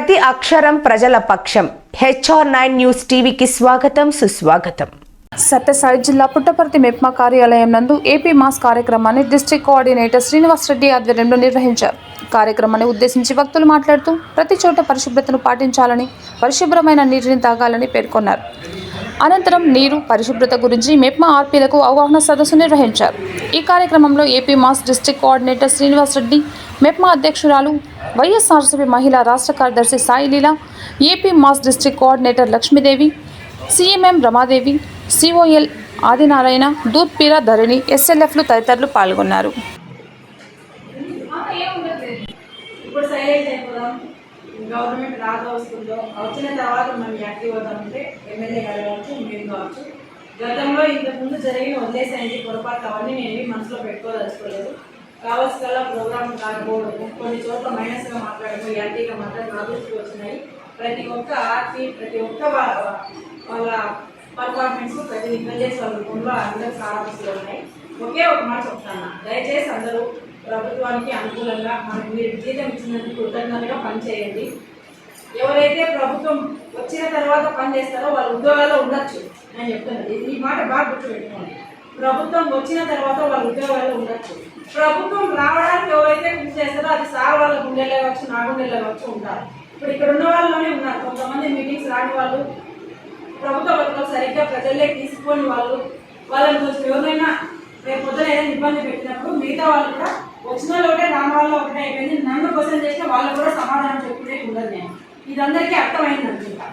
ప్రతి అక్షరం ప్రజల పక్షం. HR9 న్యూస్ టీవీకి స్వాగతం, సుస్వాగతం. సత్యసాయి జిల్లా పుట్టపర్తి మెప్మా కార్యాలయం నందు ఏపీ మాస్ కార్యక్రమాన్ని డిస్ట్రిక్ట్ కోఆర్డినేటర్ శ్రీనివాస్ రెడ్డి ఆధ్వర్యంలో నిర్వహించారు. కార్యక్రమాన్ని ఉద్దేశించి వక్తలు మాట్లాడుతూ ప్రతి చోట పరిశుభ్రతను పాటించాలని, పరిశుభ్రమైన నీటిని తాగాలని పేర్కొన్నారు. అనంతరం నీరు పరిశుభ్రత గురించి మెప్మా ఆర్పీలకు అవగాహన సదస్సు నిర్వహించారు. ఈ కార్యక్రమంలో AP MAS district coordinator Srinivas Reddy, MEPMA అధ్యక్షురాలు వైఎస్ఆర్సీపీ మహిళా రాష్ట్ర కార్యదర్శి Saileela, AP MAS district coordinator Lakshmidevi, CMM Ramadevi, COL Adinarayana, దూత్పీర ధరణి, SLFలు తదితరులు పాల్గొన్నారు. ఇప్పుడు సైలెంట్ అయిపోదాం, గవర్నమెంట్ రాగా వస్తుందో వచ్చిన తర్వాత మనం యాక్టివ్ అవుతామంటే ఎమ్మెల్యే గారు కావచ్చు, మేము కావచ్చు. గతంలో ఇంతకుముందు జరిగిన వదిలేసాయండి పొరపాటు, అవన్నీ నేను మనసులో పెట్టుకోదలుచుకోలేదు. కావాల్సిన ప్రోగ్రామ్ కాకపోవడము, కొన్ని చోట్ల మైనస్గా మాట్లాడము, యాంటీగా మాట్లాడడం అభివృద్ధికి వచ్చినాయి. ప్రతి ఒక్క ఆర్టీ, ప్రతి ఒక్క వాళ్ళ పర్ఫార్మెన్స్, ప్రతి ఇంటెలిజెన్స్ వాళ్ళ రూపంలో అందరూ సారాంశాలు ఉన్నాయి. ఒకే ఒక మాట చెప్తాను, దయచేసి అందరూ ప్రభుత్వానికి అనుకూలంగా మనకు మీరు జీతం ఇచ్చినందుకు కృతజ్ఞతగా పనిచేయండి. ఎవరైతే ప్రభుత్వం వచ్చిన తర్వాత పని చేస్తారో వాళ్ళ ఉద్యోగాల్లో ఉండొచ్చు. నేను చెప్తున్నది ఈ మాట బాగా గుర్తుపెట్టుకోండి. ప్రభుత్వం వచ్చిన తర్వాత వాళ్ళ ఉద్యోగాల్లో ఉండొచ్చు. ప్రభుత్వం రావడానికి ఎవరైతే కృషి చేస్తారో అది సార్ వాళ్ళ గుండెల్లో కావచ్చు, నా గుండెల్లో కావచ్చు ఉంటారు. ఇప్పుడు ఇక్కడ ఉన్న వాళ్ళలోనే ఉన్నారు కొంతమంది మీటింగ్స్ రాని వాళ్ళు, ప్రభుత్వ పథకాలు సరిగ్గా ప్రజలే తీసుకొని వాళ్ళని కొంచెం ఎవరైనా రేపు పొద్దున ఏదైనా ఇబ్బంది పెట్టినప్పుడు మిగతా వాళ్ళు కూడా వచ్చిన ఒకటే రాని వాళ్ళు ఒకటే అయిపోయింది. నన్ను క్వశ్చన్ చేస్తే వాళ్ళకు కూడా సమాధానం చెప్పుకునే ఉండదు. నేను ఇది అందరికీ అర్థమైంది అనుకుంటా.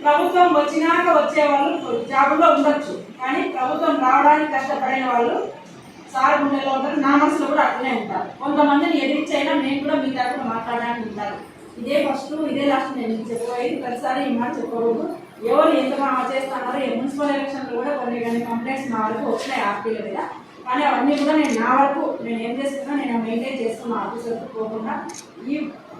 ప్రభుత్వం వచ్చినాక వచ్చే వాళ్ళు జాబుల్లో ఉండొచ్చు, కానీ ప్రభుత్వం రావడానికి కష్టపడిన వాళ్ళు సార్ గుండెల్లో ఉంటారు, నా మనసులో కూడా అట్లనే ఉంటారు. కొంతమందిని ఎదిరించైనా నేను కూడా మీ తరఫున మాట్లాడడానికి ఉంటారు. ఇదే ఫస్ట్ ఇదే లాస్ట్ నేను చెప్పబోయేది, ప్రతిసారి ఈ మాట చెప్పకూడదు. ఎవరు ఎంత చేస్తున్నారో ఈ మున్సిపల్ ఎలక్షన్లో కూడా కొన్ని కంప్లైంట్స్ నా వరకు వచ్చినాయి ఆర్టీల మీద, కానీ అవన్నీ కూడా నా వరకు నేను ఏం చేస్తున్నా నేను మెయింటైన్ చేస్తున్నా ఆఫీసర్కి పోకుండా. ఈ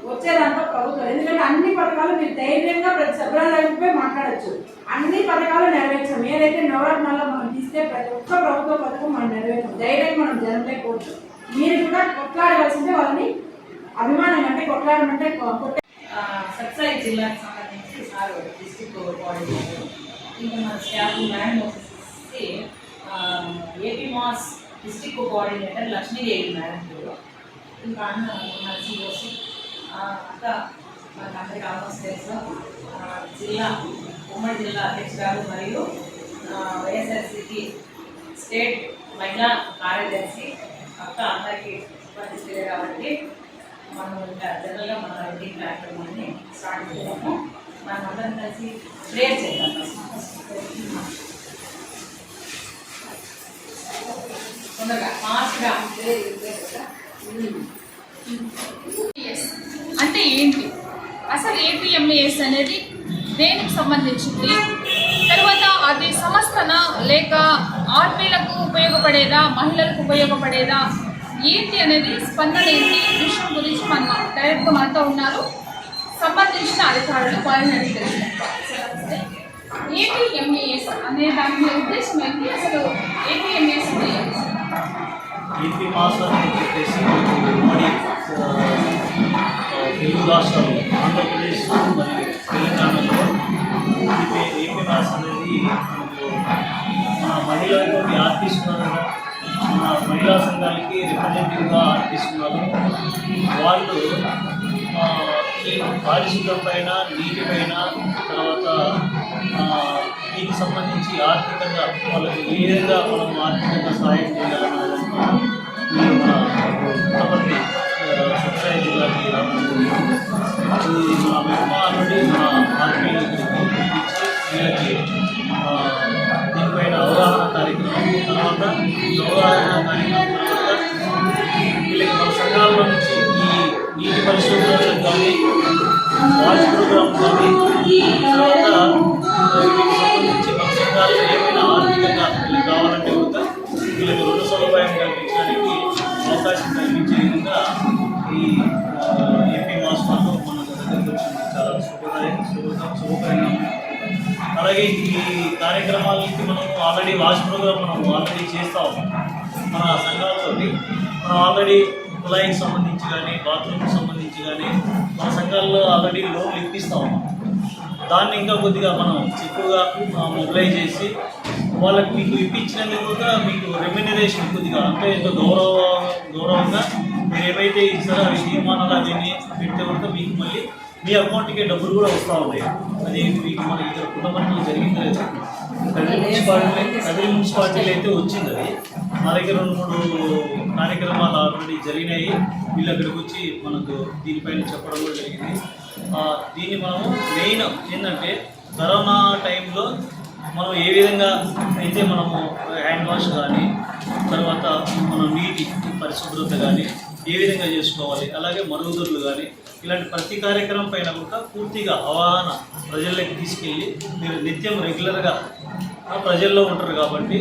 వచ్చేదాంట్లో ప్రభుత్వం, ఎందుకంటే అన్ని పథకాలు మీరు ధైర్యంగా ప్రతి సభ్యులపై మాట్లాడచ్చు. అన్ని పథకాలు నెరవేర్చాం. ఏదైతే నవరత్నాల్లో మనం తీస్తే ప్రతి ఒక్క ప్రభుత్వ పథకం మనం నెరవేర్చాం. ధైర్యంగా మనం జనలేకపోవచ్చు. మీరు కూడా కొట్లాడవలసిందే, వాళ్ళని అభిమానం అంటే కొట్లాడమంటే సత్సాయి జిల్లాకు సంబంధించి సార్ డిస్ట్రిక్ట్ కోఆర్డినేటర్, ఇంకా మన స్టాఫ్ మేడం వచ్చేసి AP MAS district coordinator Lakshmidevi madam, ఇంకా అన్న మన COC అంతా మనకు అందరికీ ఆల్మోస్ట్ తెలుసు. జిల్లా ఉమ్మడి జిల్లా అధ్యక్షురాలు మరియు వైఎస్ఆర్సీపీ స్టేట్ మహిళా కార్యదర్శి అక్క అందరికీ పరిస్థితి కాబట్టి మనం ఇంకా జనరల్గా మన రెడ్డింగ్ కార్యక్రమాన్ని స్టార్ట్ చేద్దాము. మనం అందరం కలిసి ప్రేయర్ చేద్దాం. తొందరగా ఫాస్ట్గా అంటే ఏంటి అసలు APMAS అనేది దేనికి సంబంధించింది, తర్వాత అది సంస్థన లేక ఆర్పీలకు ఉపయోగపడేదా, మహిళలకు ఉపయోగపడేదా, ఏంటి అనేది స్పందన ఏంటి విషయం గురించి మన డైరెక్ట్గా మనతో ఉన్నారు సంబంధించిన అధికారులు. వాళ్ళని అడిగి తెలుసుకుంటారు. APMAS అనే దాని ఉద్దేశం ఏంటి, అసలు APMAS అంటే ఏంటి? ఏపీ మాస్ అని చెప్పేసి ఉమ్మడి తెలుగు రాష్ట్రాలు ఆంధ్రప్రదేశ్ మరియు తెలంగాణలో ఏపీ మాస్ అనేది మన మహిళలతోటి ఆర్టిస్టున్నారు, మన మహిళా సంఘాలకి రిప్రజెంటేటివ్గా ఆర్టిస్టున్నారు. వాళ్ళు ఈ పారిశుద్ధ్యం పైన, నీటి పైన, తర్వాత దీనికి సంబంధించి ఆర్థికంగా వాళ్ళకి ఏ విధంగా మనం ఆర్థికంగా సహాయం చేయాలన్న మన పుట్టపర్తి సత్సాయి జిల్లాకి మన మెప్మా నుండి మన ఆర్పీలకి వీళ్ళకి దీనిపైన అవగాహన కార్యక్రమం, తర్వాత అవగాహన కార్యక్రమం తర్వాత వీళ్ళకి మన సంఘాల నుంచి ఈ నీటి పరిశోధనలకు కానీ, వాచ్ ప్రోగ్రామ్ కానీ, తర్వాత వీటికి సంబంధించి మన సంఘాల్లో ఏమైనా ఆర్థికంగా వీళ్ళకి కావాలంటే కూడా వీళ్ళకి రుణ సదుపాయం కల్పించడానికి అవకాశం కల్పించే విధంగా ఈ ఏపీ మాస్ మాతో మన దగ్గరికి వచ్చింది. చాలా శుభకరంగా ఉంది. అలాగే ఈ కార్యక్రమాలకి మనం ఆల్రెడీ వాచ్ ప్రోగ్రామ్ మనం ఆల్రెడీ చేస్తూ ఉన్నాం మన సంఘాలతో. మనం ఆల్రెడీ కుళాయికి సంబంధించి కానీ, బాత్రూమ్కి సంబంధించి కానీ మన సంఘాల్లో ఆల్రెడీ లోన్లు ఇప్పిస్తూ ఉన్నాం. దాన్ని ఇంకా కొద్దిగా మనం ఎక్కువగా మొబిలైజ్ చేసి వాళ్ళకి మీకు ఇప్పించినందుకు కూడా మీకు రెమ్యునరేషన్ కొద్దిగా అంటే ఇంకా గౌరవంగా మీరు ఏవైతే ఇస్తారో అవి తీర్మానాలు అవన్నీ పెడితే కనుక మీకు మళ్ళీ మీ అకౌంట్కి డబ్బులు కూడా వస్తూ ఉంటాయి. అది మీకు మన ఇతర కుటుంబంలో జరిగింది లేదు. కదిరి మున్సిపాలిటీలో అయితే వచ్చింది. అది మా దగ్గర 2-3 కార్యక్రమాలు ఆల్రెడీ జరిగినాయి. వీళ్ళు అక్కడికి వచ్చి మనకు దీనిపైన చెప్పడం కూడా జరిగింది. దీన్ని మనము మెయిన్ ఏంటంటే కరోనా టైంలో మనం ఏ విధంగా అయితే మనము హ్యాండ్ వాష్ కానీ తర్వాత మనం నీటి పరిశుభ్రత కానీ ఏ విధంగా చేసుకోవాలి, అలాగే మరుగుదొడ్లు కానీ ఇలాంటి ప్రతి కార్యక్రమం పైన కూడా పూర్తిగా అవగాహన ప్రజల్లోకి తీసుకెళ్ళి మీరు నిత్యం రెగ్యులర్గా ప్రజల్లో ఉంటారు కాబట్టి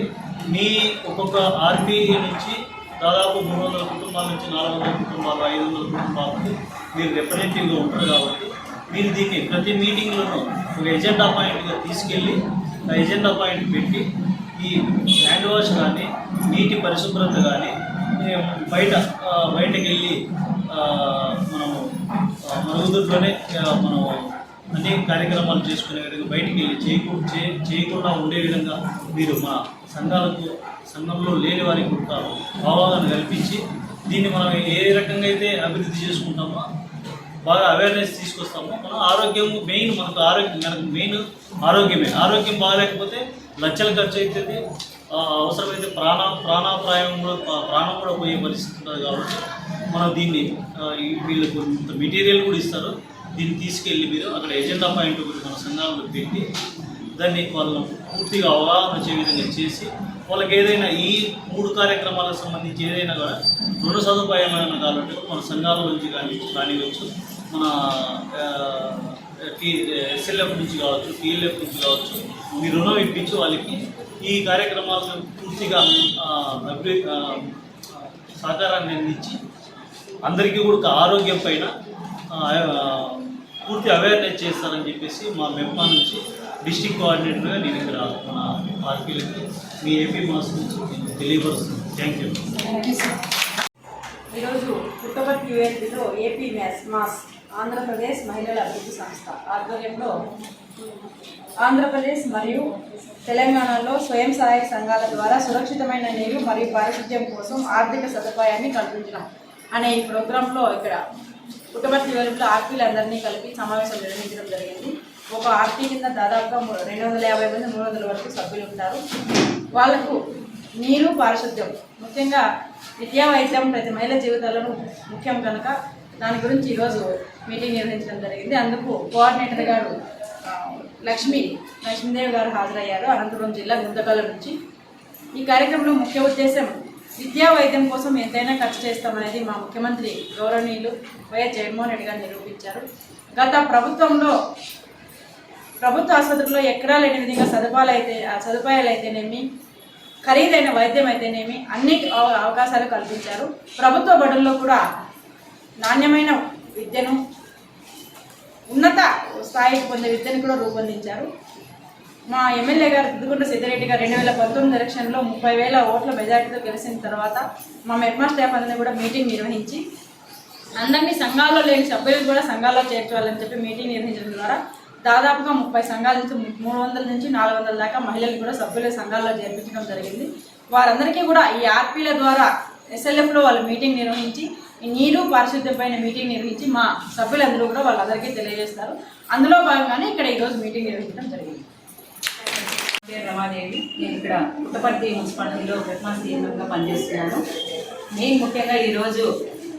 మీ ఒక్కొక్క ఆర్పీ నుంచి దాదాపు 300 కుటుంబాల నుంచి 400 కుటుంబాలు 500 కుటుంబాలకు మీరు రిప్రజెంటేటివ్గా ఉంటారు కాబట్టి మీరు దీన్ని ప్రతి మీటింగ్లోనూ ఒక ఎజెండా పాయింట్గా తీసుకెళ్ళి ఆ ఎజెండా పాయింట్ పెట్టి ఈ హ్యాండ్ వాష్ కానీ నీటి పరిశుభ్రత కానీ బయటకు వెళ్ళి మనము మరుగుదొడ్లోనే మనం అన్ని కార్యక్రమాలు చేసుకునే విధంగా బయటికి వెళ్ళి చేయకుండా ఉండే విధంగా మీరు మా సంఘంలో లేని వారికి కూడా అవగాహన కల్పించి దీన్ని మనం ఏ రకంగా అయితే అభివృద్ధి చేసుకుంటామో బాగా అవేర్నెస్ తీసుకొస్తాము. మనం ఆరోగ్యం మెయిన్, మనకు మెయిన్ ఆరోగ్యం బాగాలేకపోతే లక్షలు ఖర్చు అవుతుంది. అవసరమైతే ప్రాణం కూడా పోయే పరిస్థితి ఉంటుంది. కాబట్టి మనం దీన్ని వీళ్ళకు మెటీరియల్ కూడా ఇస్తారు. దీన్ని తీసుకెళ్ళి మీరు అక్కడ ఎజెండా పాయింట్ ఒకటి మన సంఘాలను పెట్టి దాన్ని వాళ్ళను పూర్తిగా అవగాహన వచ్చే విధంగా చేసి వాళ్ళకి ఏదైనా ఈ 3 కార్యక్రమాలకు సంబంధించి ఏదైనా కూడా రుణ సదుపాయమైన కాబట్టి మన సంఘాల నుంచి కానివచ్చు, మన ఎస్ఎల్ఎఫ్ నుంచి కావచ్చు, టీఎల్ఎఫ్ నుంచి కావచ్చు, మీ రుణం ఇప్పించి వాళ్ళకి ఈ కార్యక్రమాలను పూర్తిగా సహకారాన్ని అందించి అందరికీ కూడా ఆరోగ్యం పైన పూర్తి అవేర్నెస్ చేస్తారని చెప్పేసి మా మెప్పా నుంచి డిస్ట్రిక్ట్ కోఆర్డినేటర్గా నేను ఇక్కడ మన ఆర్పీలకి మీ ఏపీ మాస్ నుంచి నేను తెలియపరుస్తున్నాను. Thank you. ఈరోజు పుట్టపర్తి యూఎస్లో ఏపీ మాస్ ఆంధ్రప్రదేశ్ మహిళల అభివృద్ధి సంస్థ ఆధ్వర్యంలో ఆంధ్రప్రదేశ్ మరియు తెలంగాణలో స్వయం సహాయక సంఘాల ద్వారా సురక్షితమైన నీరు మరియు పారిశుద్ధ్యం కోసం ఆర్థిక సదుపాయాన్ని కల్పించడం అనే ఈ ప్రోగ్రాంలో ఇక్కడ పుట్టపర్తి యూఎస్లో ఆర్పీలందరినీ కలిపి సమావేశం నిర్వహించడం జరిగింది. ఒక ఆర్పీ కింద దాదాపుగా 250 మంది 300 వరకు సభ్యులు ఉంటారు. వాళ్లకు నీరు పారిశుద్ధ్యం ముఖ్యంగా విద్యా వైద్యం ప్రతి మహిళ జీవితాలను ముఖ్యం కనుక దాని గురించి ఈరోజు మీటింగ్ నిర్వహించడం జరిగింది. అందుకు కోఆర్డినేటర్ గారు లక్ష్మీదేవి గారు హాజరయ్యారు, అనంతపురం జిల్లా గుంతకల్ నుంచి. ఈ కార్యక్రమంలో ముఖ్య ఉద్దేశం విద్యా వైద్యం కోసం ఎంతైనా ఖర్చు చేస్తామనేది మా ముఖ్యమంత్రి గౌరవనీయులు వైఎస్ జగన్మోహన్ రెడ్డి గారు నిరూపించారు. గత ప్రభుత్వంలో ప్రభుత్వ ఆసుపత్రుల్లో ఎక్కడా లేని విధంగా సదుపాయాలు అయితేనేమి, ఖరీదైన వైద్యం అయితేనేమి అన్ని అవకాశాలు కల్పించారు. ప్రభుత్వ బడుల్లో కూడా నాణ్యమైన విద్యను, ఉన్నత స్థాయికి పొందే విద్యను కూడా రూపొందించారు. మా ఎమ్మెల్యే గారు దుద్దుగుంట సిద్దిరెడ్డి గారు 2019 ఎలక్షన్లో 30,000 ఓట్ల మెజార్టీతో గెలిచిన తర్వాత మా మెప్మా స్టాఫ్ అందరినీ కూడా మీటింగ్ నిర్వహించి అందరినీ సంఘాల్లో లేని సభ్యులు కూడా సంఘాల్లో చేర్చాలని చెప్పి మీటింగ్ నిర్వహించడం ద్వారా దాదాపుగా 30 సంఘాల నుంచి 300 నుంచి 400 దాకా మహిళలు కూడా సభ్యుల సంఘాల్లో చేర్పించడం జరిగింది. వారందరికీ కూడా ఈ ఆర్పీల ద్వారా ఎస్ఎల్ఎఫ్లో వాళ్ళు మీటింగ్ నిర్వహించి ఈ నీరు పారిశుద్ధ్యం పైన మీటింగ్ నిర్వహించి మా సభ్యులందరూ కూడా వాళ్ళందరికీ తెలియజేస్తారు. అందులో భాగంగానే ఇక్కడ ఈరోజు మీటింగ్ నిర్వహించడం జరిగింది. రమాదేవి, నేను ఇక్కడ పుట్టపర్తి మున్సిపాలిటీలో మెప్మా సీఎంగా పనిచేస్తున్నాను. నేను ముఖ్యంగా ఈరోజు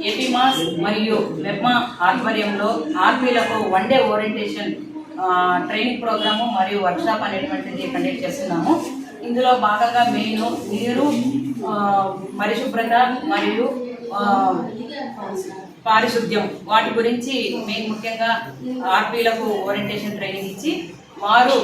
ఏపీ మాస్ మరియు మెప్మా ఆధ్వర్యంలో ఆర్పీలకు 1 డే ఓరియంటేషన్ ట్రైనింగ్ ప్రోగ్రాము మరియు వర్క్షాప్ అనేటువంటిది కండక్ట్ చేస్తున్నాము. ఇందులో భాగంగా మెయిన్ నీరు, పరిశుభ్రత మరియు పారిశుద్ధ్యం వాటి గురించి మెయిన్ ముఖ్యంగా ఆర్పీలకు ఓరియంటేషన్ ట్రైనింగ్ ఇచ్చి వారు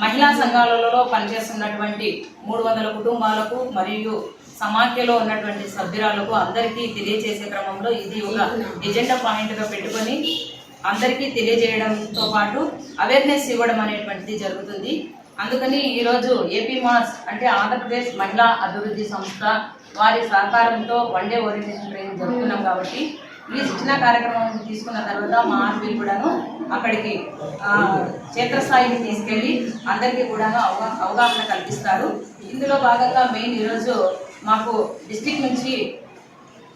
మహిళా సంఘాలలో పనిచేస్తున్నటువంటి 300 కుటుంబాలకు మరియు సమాఖ్యలో ఉన్నటువంటి సభ్యురాలకు అందరికీ తెలియజేసే క్రమంలో ఇది ఒక ఎజెండా పాయింట్గా పెట్టుకొని అందరికీ తెలియజేయడంతో పాటు అవేర్నెస్ ఇవ్వడం అనేటువంటిది జరుగుతుంది. అందుకని ఈరోజు ఏపీ మాస్ అంటే ఆంధ్రప్రదేశ్ మహిళా అభివృద్ధి సంస్థ వారి సహకారంతో 1 డే ఓరియంటేషన్ ట్రైనింగ్ జరుగుతున్నాం కాబట్టి ఈ శిక్షణ కార్యక్రమం తీసుకున్న తర్వాత మా ఆర్పీలు కూడాను అక్కడికి క్షేత్రస్థాయికి తీసుకెళ్ళి అందరికీ కూడాను అవగాహన కల్పిస్తారు. ఇందులో భాగంగా మెయిన్ ఈరోజు మాకు డిస్ట్రిక్ట్ నుంచి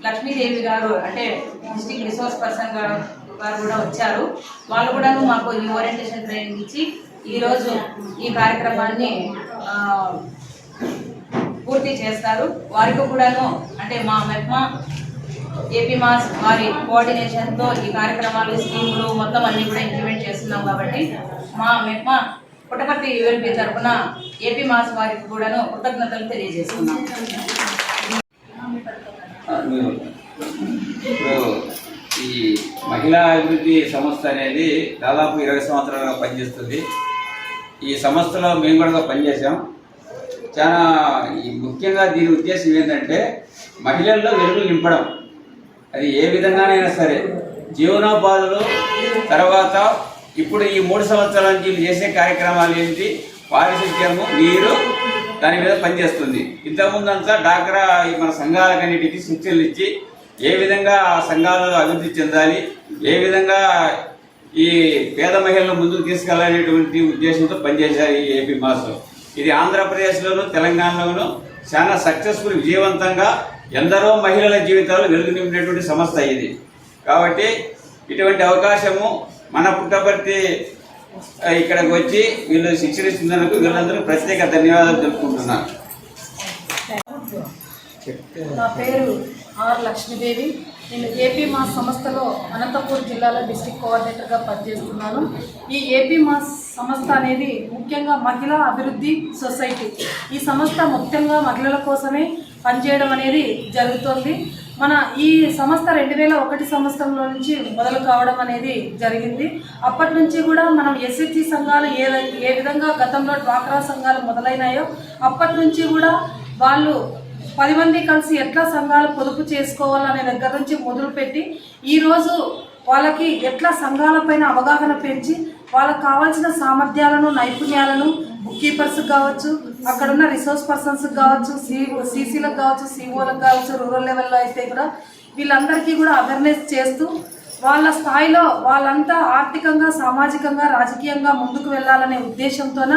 లక్ష్మీదేవి గారు అంటే డిస్ట్రిక్ట్ రిసోర్స్ పర్సన్ గారు కూడా వచ్చారు. వాళ్ళు కూడాను మాకు ఈ ఓరియంటేషన్ ట్రైనింగ్ ఇచ్చి ఈరోజు ఈ కార్యక్రమాన్ని పూర్తి చేస్తారు. వారికి కూడాను అంటే మా మెప్మా ఏపీ మాస్ వారి కోఆర్డినేషన్తో ఈ కార్యక్రమాలు స్కీములు మొత్తం అన్నీ కూడా ఇంప్లిమెంట్ చేస్తున్నాం కాబట్టి మా మెప్మా పుట్టపర్తి యూఎల్పీ తరఫున ఏపీ మాస్ వారికి కూడాను కృతజ్ఞతలు తెలియజేస్తున్నాం. ఇప్పుడు ఈ మహిళా అభివృద్ధి సంస్థ అనేది దాదాపు 20 సంవత్సరాలుగా పనిచేస్తుంది. ఈ సంస్థలో మేము కూడా పనిచేసాం. చాలా ముఖ్యంగా దీని ఉద్దేశం ఏంటంటే మహిళల్లో వెలుగులు నింపడం. అది ఏ విధంగానైనా సరే జీవనోపాధులు, తర్వాత ఇప్పుడు ఈ 3 సంవత్సరాల నుంచి చేసే కార్యక్రమాలు ఏంటి, పారిశుద్ధ్యము, నీరు, దాని మీద పనిచేస్తుంది. ఇంతకుముందు అంతా డాక్రా మన సంఘాలకన్నిటికీ శిక్షణలు ఇచ్చి ఏ విధంగా ఆ సంఘాలలో అభివృద్ధి చెందాలి, ఏ విధంగా ఈ పేద మహిళలను ముందుకు తీసుకెళ్లాలనేటువంటి ఉద్దేశంతో పనిచేశారు ఈ ఏపీ మాస్. ఇది ఆంధ్రప్రదేశ్లోను తెలంగాణలోను చాలా సక్సెస్ఫుల్, విజయవంతంగా ఎందరో మహిళల జీవితాలు వెలుగు నింపినటువంటి సంస్థ ఇది. కాబట్టి ఇటువంటి అవకాశము మన పుట్టపర్తి ఇక్కడికి వచ్చి వీళ్ళు శిక్షణ ఇస్తున్నందుకు వీళ్ళందరూ ప్రత్యేక ధన్యవాదాలు తెలుపుకుంటున్నారు. నా పేరు ఆర్ లక్ష్మీదేవి. నేను ఏపీ మాస్ సంస్థలో అనంతపూర్ జిల్లాలో డిస్ట్రిక్ట్ కోఆర్డినేటర్గా పనిచేస్తున్నాను. ఈ ఏపీ మాస్ సంస్థ అనేది ముఖ్యంగా మహిళా అభివృద్ధి సొసైటీ. ఈ సంస్థ ముఖ్యంగా మహిళల కోసమే పనిచేయడం అనేది జరుగుతుంది. మన ఈ సంస్థ 2001 సంవత్సరంలో నుంచి మొదలు కావడం అనేది జరిగింది. అప్పటి నుంచి కూడా మనం ఎస్హెచ్జి సంఘాలు ఏ విధంగా గతంలో డ్వాక్రా సంఘాలు మొదలైనాయో అప్పటి నుంచి కూడా వాళ్ళు 10 మంది కలిసి ఎట్లా సంఘాలు పొదుపు చేసుకోవాలనే దగ్గర నుంచి మొదలుపెట్టి ఈరోజు వాళ్ళకి ఎట్లా సంఘాలపైన అవగాహన పెంచి వాళ్ళకి కావాల్సిన సామర్థ్యాలను, నైపుణ్యాలను బుక్ కీపర్స్కి కావచ్చు, అక్కడున్న రిసోర్స్ పర్సన్స్కి కావచ్చు, సీసీలకు కావచ్చు, సిఓలకు కావచ్చు, రూరల్ లెవెల్లో అయితే కూడా వీళ్ళందరికీ కూడా అవేర్నెస్ చేస్తూ వాళ్ళ స్థాయిలో వాళ్ళంతా ఆర్థికంగా, సామాజికంగా, రాజకీయంగా ముందుకు వెళ్ళాలనే ఉద్దేశంతోన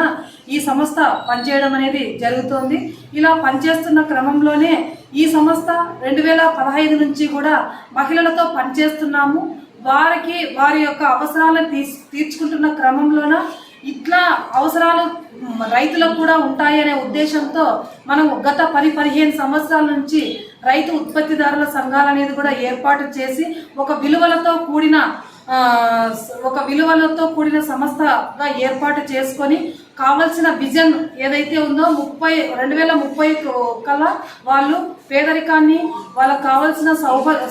ఈ సంస్థ పనిచేయడం అనేది జరుగుతోంది. ఇలా పనిచేస్తున్న క్రమంలోనే ఈ సంస్థ 2015 నుంచి కూడా మహిళలతో పనిచేస్తున్నాము. వారి యొక్క అవసరాలను తీర్చుకుంటున్న క్రమంలోన ఇట్లా అవసరాలు రైతులకు కూడా ఉంటాయనే ఉద్దేశంతో మనం గత 10-15 సంవత్సరాల నుంచి రైతు ఉత్పత్తిదారుల సంఘాలు అనేది కూడా ఏర్పాటు చేసి ఒక విలువలతో కూడిన సంస్థగా ఏర్పాటు చేసుకొని కావలసిన విజన్ ఏదైతే ఉందో 2030 కల్లా వాళ్ళు పేదరికాన్ని, వాళ్ళకు కావాల్సిన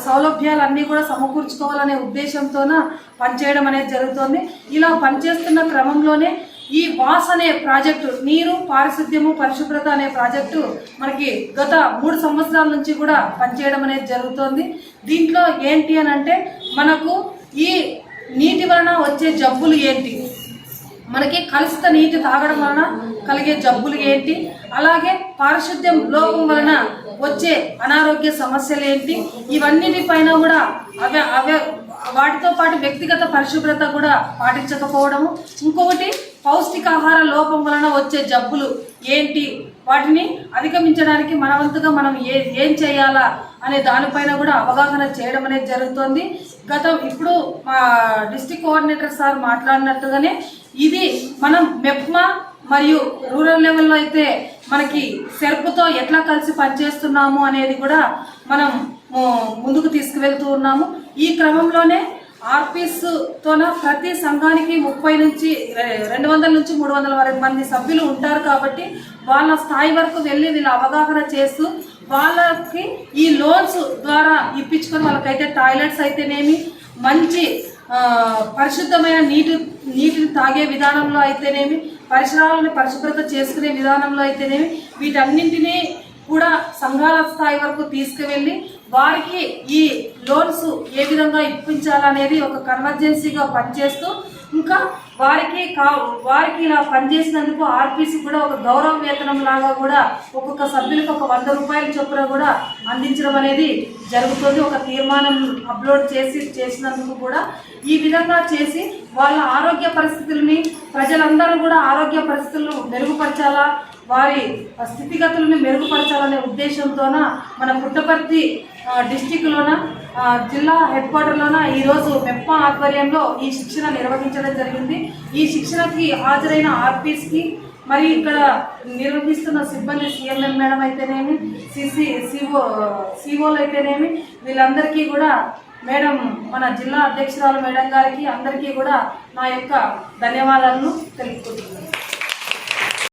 సౌలభ్యాలన్నీ కూడా సమకూర్చుకోవాలనే ఉద్దేశంతోన పనిచేయడం అనేది జరుగుతుంది. ఇలా పనిచేస్తున్న క్రమంలోనే ఈ వాస్ అనే ప్రాజెక్టు, నీరు, పారిశుద్ధ్యము, పరిశుభ్రత అనే ప్రాజెక్టు మనకి గత 3 సంవత్సరాల నుంచి కూడా పనిచేయడం అనేది జరుగుతోంది. దీంట్లో ఏంటి అని అంటే మనకు ఈ నీటి వలన వచ్చే జబ్బులు ఏంటి, మనకి కలుషిత నీటి తాగడం వలన కలిగే జబ్బులు ఏంటి, అలాగే పారిశుద్ధ్యం లోపం వలన వచ్చే అనారోగ్య సమస్యలు ఏంటి, ఇవన్నిటిపైన కూడా వాటితో పాటు వ్యక్తిగత పరిశుభ్రత కూడా పాటించకపోవడము, ఇంకొకటి పౌష్టికాహార లోపం వలన వచ్చే జబ్బులు ఏంటి, వాటిని అధిగమించడానికి మన వంతుగా మనం ఏం చేయాలా అనే దానిపైన కూడా అవగాహన చేయడం అనేది జరుగుతుంది. ఇప్పుడు మా డిస్ట్రిక్ట్ కోఆర్డినేటర్ సార్ మాట్లాడినట్టుగానే ఇది మనం మెప్మా మరియు రూరల్ లెవెల్లో అయితే మనకి సెర్ప్తో ఎట్లా కలిసి పనిచేస్తున్నాము అనేది కూడా మనం ముందుకు తీసుకువెళ్తూ ఉన్నాము. ఈ క్రమంలోనే ఆర్పీస్తోన ప్రతి సంఘానికి 30 నుంచి 200 నుంచి 300 వరకు మంది సభ్యులు ఉంటారు. కాబట్టి వాళ్ళ స్థాయి వరకు వెళ్ళి వీళ్ళు అవగాహన చేస్తూ వాళ్ళకి ఈ లోన్స్ ద్వారా ఇప్పించుకొని వాళ్ళకైతే టాయిలెట్స్ అయితేనేమి, మంచి పరిశుద్ధమైన నీటిని తాగే విధానంలో అయితేనేమి, పరిసరాలను పరిశుభ్రత చేసుకునే విధానంలో అయితేనేమి, వీటన్నింటినీ కూడా సంఘాల స్థాయి వరకు తీసుకువెళ్ళి వారికి ఈ లోన్స్ ఏ విధంగా ఇప్పించాలనేది ఒక కన్వర్జెన్సీగా పనిచేస్తూ ఇంకా వారికి ఇలా పనిచేసినందుకు ఆర్పీసీ కూడా ఒక గౌరవ వేతనం లాగా కూడా ఒక్కొక్క సభ్యులకు ఒక 100 రూపాయల చొప్పున కూడా అందించడం అనేది జరుగుతుంది. ఒక తీర్మానం అప్లోడ్ చేసినందుకు కూడా ఈ విధంగా చేసి వాళ్ళ ఆరోగ్య పరిస్థితుల్ని ప్రజలందరూ కూడా ఆరోగ్య పరిస్థితులను మెరుగుపరచాలా, వారి స్థితిగతులను మెరుగుపరచాలనే ఉద్దేశంతోన మన పుట్టపర్తి డిస్టిక్లోన జిల్లా హెడ్ క్వార్టర్లోన ఈరోజు మెప్మా ఆధ్వర్యంలో ఈ శిక్షణ నిర్వహించడం జరిగింది. ఈ శిక్షణకి హాజరైన ఆర్పీస్కి మరి ఇక్కడ నిర్వహిస్తున్న సిబ్బంది సిఎంఎం మేడం అయితేనేమి, సిఓలు అయితేనేమి, వీళ్ళందరికీ కూడా మేడం మన జిల్లా అధ్యక్షురాలు మేడం గారికి అందరికీ కూడా నా యొక్క ధన్యవాదాలను తెలుపుకుంటున్నాను.